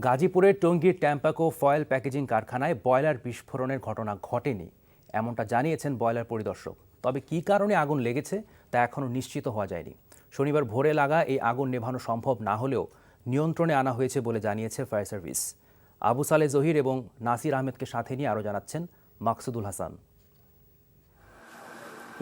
গাজীপুরের টঙ্গীর ট্যাম্পাকো foil packaging কারখানায় বয়লার বিস্ফোরণের ঘটনা ঘটেনি এমনটা জানিয়েছেন বয়লার পরিদর্শক। তবে কী কারণে আগুন লেগেছে তা এখনও নিশ্চিত হওয়া যায়নি। শনিবার ভোরে লাগা এই আগুন নেভানো সম্ভব না হলেও নিয়ন্ত্রণে আনা হয়েছে বলে জানিয়েছে ফায়ার সার্ভিস। আবু সালে জহির এবং নাসির আহমেদকে সাথে নিয়ে আরও জানাচ্ছেন মাকসুদুল হাসান।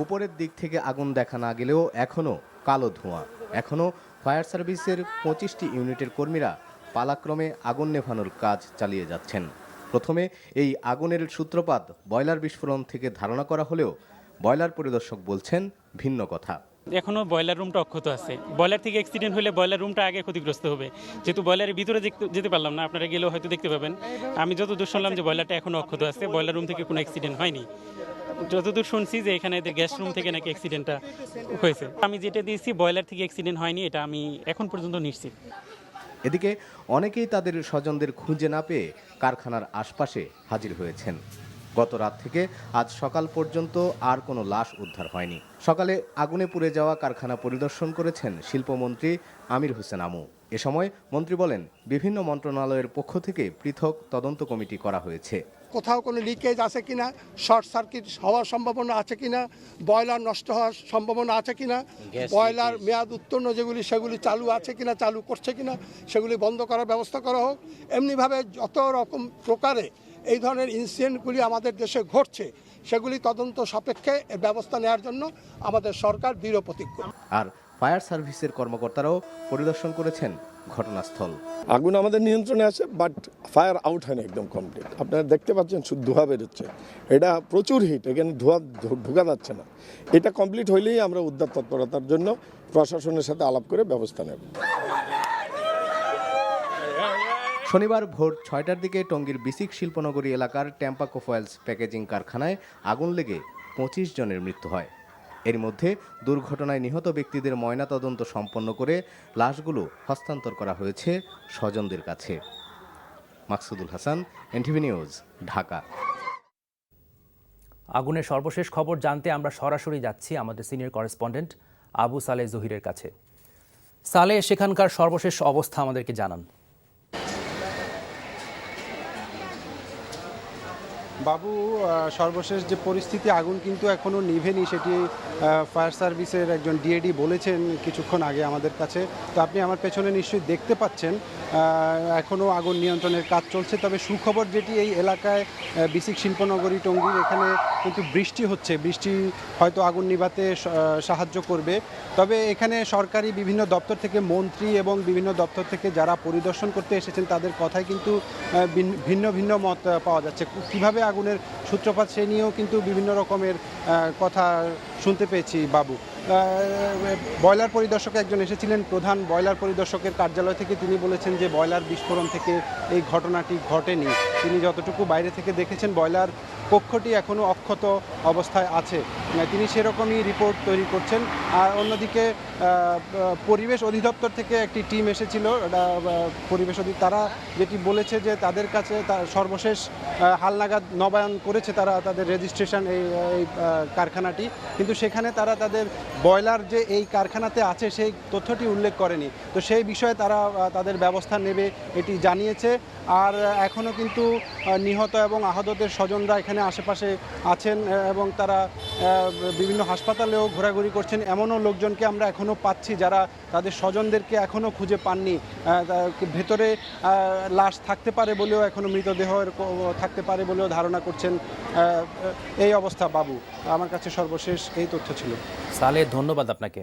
উপরের দিক থেকে আগুন দেখা না গেলেও এখনও কালো ধোঁয়া। এখনও ফায়ার সার্ভিসের 25টি ইউনিটের কর্মীরা পালাক্রমে আগুন নেভানোর কাজ চালিয়ে যাচ্ছেন। প্রথমে এই আগুনের সূত্রপাত বয়লার বিস্ফোরণ থেকে ধারণা করা হলেও বয়লার পরিদর্শক বলছেন ভিন্ন কথা। এখনো বয়লার রুমটা অক্ষত আছে। বয়লার থেকে অ্যাক্সিডেন্ট হলে বয়লার রুমটা আগে ক্ষতিগ্রস্ত হবে, যেহেতু বয়লারের ভিতরে যেতে পারলাম না। আপনারা গেলেও হয়তো দেখতে পাবেন। আমি যতদূর শুনলাম যে বয়লারটা এখনো অক্ষত আছে, বয়লার রুম থেকে কোনো অ্যাক্সিডেন্ট হয়নি। যতদূর শুনছি যে এখানে এদের গ্যাস রুম থেকে নাকি অ্যাক্সিডেন্টটা হয়েছে। আমি যেটা দিয়েছি বয়লার থেকে অ্যাক্সিডেন্ট হয়নি, এটা আমি এখন পর্যন্ত নিশ্চিত। এদিকে অনেকেই তাদের স্বজনদের খুঁজে না পেয়ে কারখানার আশপাশে হাজির হয়েছেন। গত রাত থেকে আজ সকাল পর্যন্ত আর কোনো লাশ উদ্ধার হয়নি। সকালে আগুনে পুড়ে যাওয়া কারখানা পরিদর্শন করেছেন শিল্পমন্ত্রী আমির হোসেন আমু। এ সময় মন্ত্রী বলেন, বিভিন্ন মন্ত্রণালয়ের পক্ষ থেকে পৃথক তদন্ত কমিটি করা হয়েছে। কোথাও কোনো লিকেজ আছে কিনা, শর্ট সার্কিট হওয়ার সম্ভাবনা আছে কিনা, বয়লার নষ্ট হওয়ার সম্ভাবনা আছে কিনা, বয়লার মেয়াদ উত্তীর্ণ যেগুলি সেগুলি চালু আছে কিনা, চালু করছে কিনা, সেগুলি বন্ধ করার ব্যবস্থা করা হোক। এমনিভাবে যত রকম প্রকারে এই ধরনের ইনসিডেন্টগুলি আমাদের দেশে ঘটছে সেগুলি তদন্ত সাপেক্ষে ব্যবস্থা নেওয়ার জন্য আমাদের সরকার দৃঢ় প্রতিজ্ঞ। আর ফায়ার সার্ভিসের কর্মকর্তারাও পরিদর্শন করেছেন ঘটনাস্থল। আগুন আমাদের নিয়ন্ত্রণে আছে, বাট ফায়ার আউট হয় না একদম কমপ্লিট। আপনারা দেখতে পাচ্ছেন শুধু ধোঁয়া বেরোচ্ছে, এটা প্রচুর হিট, এখানে ধোঁয়া ঢোকা যাচ্ছে না। এটা কমপ্লিট হইলেই আমরা উদ্ধার তৎপরতার জন্য প্রশাসনের সাথে আলাপ করে ব্যবস্থা নেব। শনিবার ভোর 6টার দিকে টঙ্গীর বিসিক শিল্পনগরী এলাকার ট্যাম্পাকো ফয়েলস প্যাকেজিং কারখানায় আগুন লেগে 25 জনের মৃত্যু হয়। এর মধ্যে দুর্ঘটনায় নিহত ব্যক্তিদের ময়নাতদন্ত সম্পন্ন করে লাশগুলো হস্তান্তর করা হয়েছে স্বজনদের কাছে। Maksudul Hasan, NTV news, Dhaka. আগুনের সর্বশেষ খবর জানতে আমরা সরাসরি যাচ্ছি আমাদের সিনিয়র করেসপন্ডেন্ট আবু সালে জহিরের কাছে। সালে, সেখানকার সর্বশেষ অবস্থা আমাদেরকে জানান। বাবু, সর্বশেষ যে পরিস্থিতি, আগুন কিন্তু এখনও নিভেনি, সেটি ফায়ার সার্ভিসের একজন ডিএডি বলেছেন কিছুক্ষণ আগে আমাদের কাছে। তো আপনি আমার পেছনে নিশ্চয়ই দেখতে পাচ্ছেন এখনও আগুন নিয়ন্ত্রণের কাজ চলছে। তবে সুখবর যেটি, এই এলাকায় বিসিক শিল্পনগরী টঙ্গীর এখানে কিন্তু বৃষ্টি হচ্ছে, বৃষ্টি হয়তো আগুন নিভাতে সাহায্য করবে। তবে এখানে সরকারি বিভিন্ন দপ্তর থেকে মন্ত্রী এবং বিভিন্ন দপ্তর থেকে যারা পরিদর্শন করতে এসেছেন তাদের কথায় কিন্তু ভিন্ন ভিন্ন মত পাওয়া যাচ্ছে। কীভাবে আগুনের সূত্রপাত সে নিয়েও কিন্তু বিভিন্ন রকমের কথা শুনতে পেয়েছি। বাবু, বয়লার পরিদর্শক একজন এসেছিলেন, প্রধান বয়লার পরিদর্শকের কার্যালয় থেকে, তিনি বলেছেন যে বয়লার বিস্ফোরণ থেকে এই ঘটনাটি ঘটেনি। তিনি যতটুকু বাইরে থেকে দেখেছেন বয়লার কক্ষটি এখনও অক্ষত অবস্থায় আছে, তিনি সেরকমই রিপোর্ট তৈরি করছেন। আর অন্যদিকে পরিবেশ অধিদপ্তর থেকে একটি টিম এসেছিল, পরিবেশ তারা যেটি বলেছে যে তাদের কাছে সর্বশেষ হালনাগাদ নবায়ন করেছে তারা তাদের রেজিস্ট্রেশন এই কারখানাটি, কিন্তু সেখানে তারা তাদের বয়লার যে এই কারখানাতে আছে সেই তথ্যটি উল্লেখ করেনি। তো সেই বিষয়ে তারা তাদের ব্যবস্থা নেবে এটি জানিয়েছে। আর এখনও কিন্তু নিহত এবং আহতদের স্বজনরা এখানে আশেপাশে আছেন এবং তারা বিভিন্ন হাসপাতালেও ঘোরাঘুরি করছেন। এমনও লোকজনকে আমরা এখনও পাচ্ছি যারা তাদের স্বজনদেরকে এখনও খুঁজে পাননি। ভেতরে লাশ থাকতে পারে বলেও, এখনও মৃতদেহ থাকতে পারে বলেও ধারণা করছেন। এই অবস্থা। বাবু, আমার কাছে সর্বশেষ এই তথ্য ছিল। সালে, ধন্যবাদ আপনাকে।